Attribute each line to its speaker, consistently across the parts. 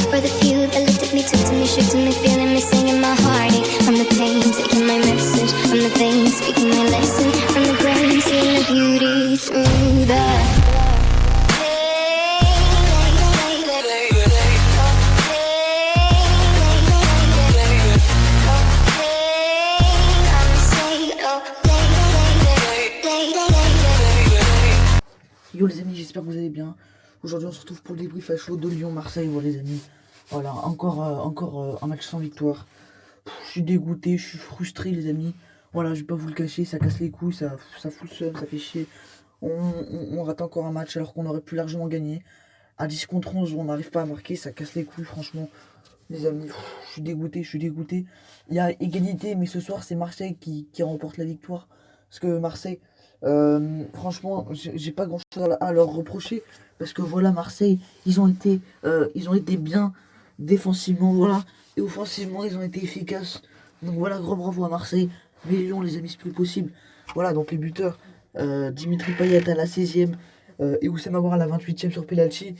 Speaker 1: For the few that looked at me, took to me, shook to me, feeling me, singing my heartache. From the pain, taking my message. From the veins, speaking my lesson. From the brain, seeing the beauty through the
Speaker 2: Yo les amis, j'espère que vous allez bien. Aujourd'hui on se retrouve pour le débrief à chaud de Lyon-Marseille, voilà les amis. Voilà, encore un match sans victoire. Je suis dégoûté, je suis frustré les amis. Voilà, je vais pas vous le cacher, ça casse les couilles, ça fout le seum, ça fait chier. On rate encore un match alors qu'on aurait pu largement gagner. À 10 contre 11, on n'arrive pas à marquer, ça casse les couilles franchement. Les amis, je suis dégoûté, je suis dégoûté. Il y a égalité, mais ce soir c'est Marseille qui remporte la victoire. Parce que Marseille, franchement, j'ai pas grand chose à leur reprocher. Parce que voilà, Marseille, ils ont été bien défensivement, voilà. Et offensivement, ils ont été efficaces. Donc voilà, gros bravo à Marseille. Mais Lyon, les amis, c'est plus possible. Voilà, donc les buteurs, Dimitri Payet à la 16e et Oussem Aouar à la 28e sur penalty.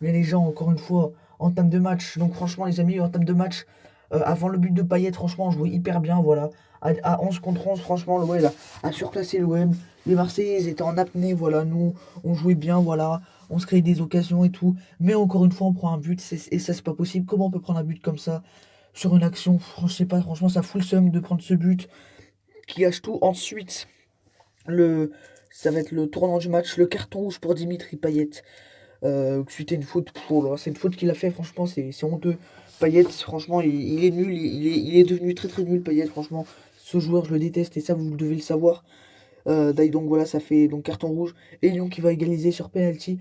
Speaker 2: Mais les gens, encore une fois, entame de match. Donc franchement, les amis, entame de match. Avant le but de Payet, franchement, on jouait hyper bien, voilà. À 11 contre 11, franchement, l'OL a surclassé l'OM. Les Marseillais, ils étaient en apnée, voilà. Nous, on jouait bien, voilà. On se crée des occasions et tout. Mais encore une fois, on prend un but. Et ça, c'est pas possible. Comment on peut prendre un but comme ça sur une action? Je sais pas, franchement, ça fout le seum de prendre ce but qui gâche tout. Ensuite, ça va être le tournant du match, le carton rouge pour Dimitri Payet. C'était une faute, c'est une faute qu'il a fait, franchement, c'est honteux. Payet, franchement, il est nul, il est devenu très très nul, Payet, franchement. Ce joueur, je le déteste, et ça, vous devez le savoir. Donc voilà, ça fait donc carton rouge. Et Lyon qui va égaliser sur penalty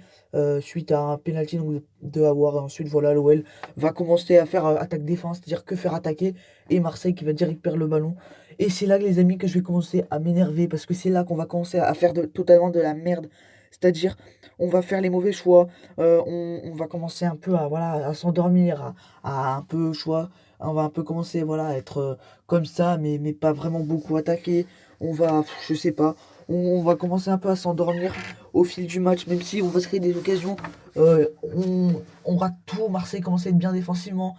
Speaker 2: suite à un penalty donc, de Aouar. Et ensuite, voilà, l'OL va commencer à faire attaque-défense, c'est-à-dire que faire attaquer. Et Marseille qui va direct perdre le ballon. Et c'est là, les amis, que je vais commencer à m'énerver. Parce que c'est là qu'on va commencer à faire totalement de la merde. C'est-à-dire, on va faire les mauvais choix. On va commencer un peu à s'endormir, à un peu choix. On va un peu commencer à être comme ça, mais pas vraiment beaucoup attaquer. Je sais pas, on va commencer un peu à s'endormir au fil du match, même si on va se créer des occasions. On rate tout. Marseille commence à être bien défensivement.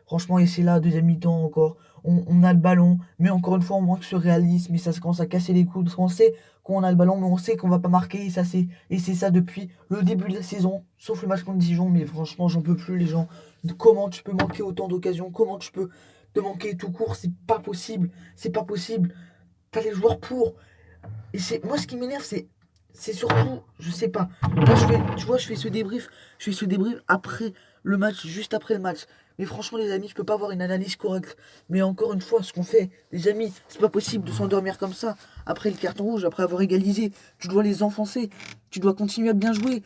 Speaker 2: Franchement, et c'est là, deuxième mi-temps encore. On a le ballon, mais encore une fois, on manque ce réalisme et ça se commence à casser les couilles parce qu'on sait qu'on a le ballon, mais on sait qu'on va pas marquer. Et c'est ça depuis le début de la saison, sauf le match contre Dijon. Mais franchement, j'en peux plus, les gens. Comment tu peux manquer autant d'occasions? Comment tu peux te manquer tout court? C'est pas possible. C'est pas possible. T'as les joueurs pour. Et moi ce qui m'énerve c'est surtout, je sais pas. Là je fais ce débrief, après le match, juste après le match. Mais franchement les amis, je peux pas avoir une analyse correcte. Mais encore une fois, ce qu'on fait, les amis, c'est pas possible de s'endormir comme ça après le carton rouge, après avoir égalisé. Tu dois les enfoncer, tu dois continuer à bien jouer.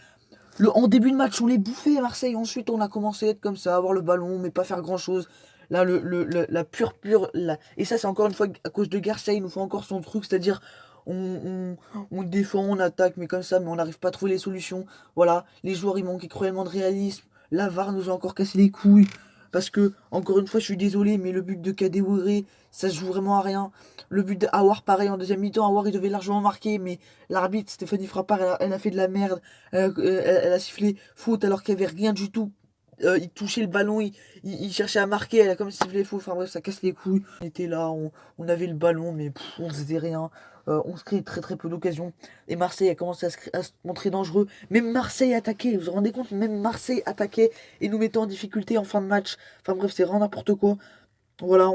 Speaker 2: En début de match, on les bouffait à Marseille. Ensuite, on a commencé à être comme ça, avoir le ballon, mais pas faire grand chose. Là, la pure. Et ça, c'est encore une fois à cause de Garcia. Il nous fait encore son truc, c'est-à-dire on défend, on attaque, mais comme ça, mais on n'arrive pas à trouver les solutions. Voilà, les joueurs, ils manquent cruellement de réalisme. La VAR nous a encore cassé les couilles. Parce que, encore une fois, je suis désolé, mais le but de Kadewere, ça se joue vraiment à rien. Le but d'Aouar, pareil, en deuxième mi-temps, Aouar, il devait largement marquer, mais l'arbitre, Stéphanie Frappard, elle a fait de la merde. Elle a sifflé faute alors qu'il n'y avait rien du tout. Il touchait le ballon, il cherchait à marquer, elle a comme sifflé faute. Enfin bref, ça casse les couilles. On était là, on avait le ballon, mais on faisait rien. On se crée très très peu d'occasions. Et Marseille a commencé à se montrer dangereux. Même Marseille attaquait, vous vous rendez compte? Même Marseille attaquait et nous mettait en difficulté en fin de match. Enfin bref, c'est vraiment n'importe quoi. Voilà,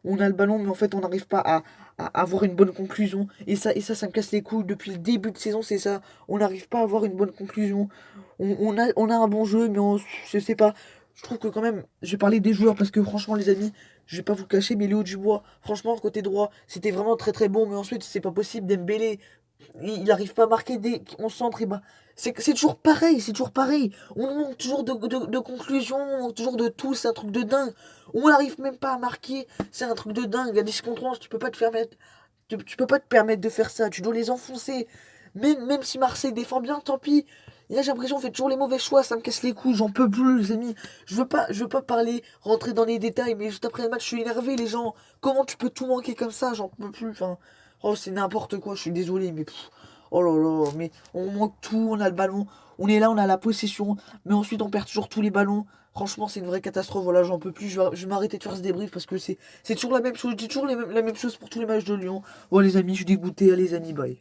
Speaker 2: on a le ballon, mais en fait, on n'arrive pas à avoir une bonne conclusion. Ça me casse les couilles. Depuis le début de saison, c'est ça. On n'arrive pas à avoir une bonne conclusion. On a un bon jeu, mais je sais pas. Je trouve que quand même, je vais parler des joueurs parce que franchement, les amis, je vais pas vous cacher, mais Léo Dubois, franchement, côté droit, c'était vraiment très très bon. Mais ensuite, c'est pas possible. Dembélé, il n'arrive pas à marquer dès qu'on centre. Et bah, c'est toujours pareil, c'est toujours pareil. On manque toujours de conclusion, on manque toujours de tout. C'est un truc de dingue. On n'arrive même pas à marquer. C'est un truc de dingue. À 10 contre 11, tu peux pas te permettre. Tu peux pas te permettre de faire ça. Tu dois les enfoncer. Même si Marseille défend bien, tant pis. Et là, j'ai l'impression qu'on fait toujours les mauvais choix. Ça me casse les couilles. J'en peux plus, les amis. Je veux pas parler, rentrer dans les détails. Mais juste après le match, je suis énervé, les gens. Comment tu peux tout manquer comme ça? J'en peux plus. Enfin, oh, c'est n'importe quoi. Je suis désolé, mais oh là là. Mais on manque tout. On a le ballon. On est là, on a la possession. Mais ensuite, on perd toujours tous les ballons. Franchement, c'est une vraie catastrophe. Voilà, j'en peux plus. Je vais m'arrêter de faire ce débrief parce que c'est toujours la même chose. Je dis toujours la même chose pour tous les matchs de Lyon. Bon, les amis, je suis dégoûté. Allez, les amis, bye.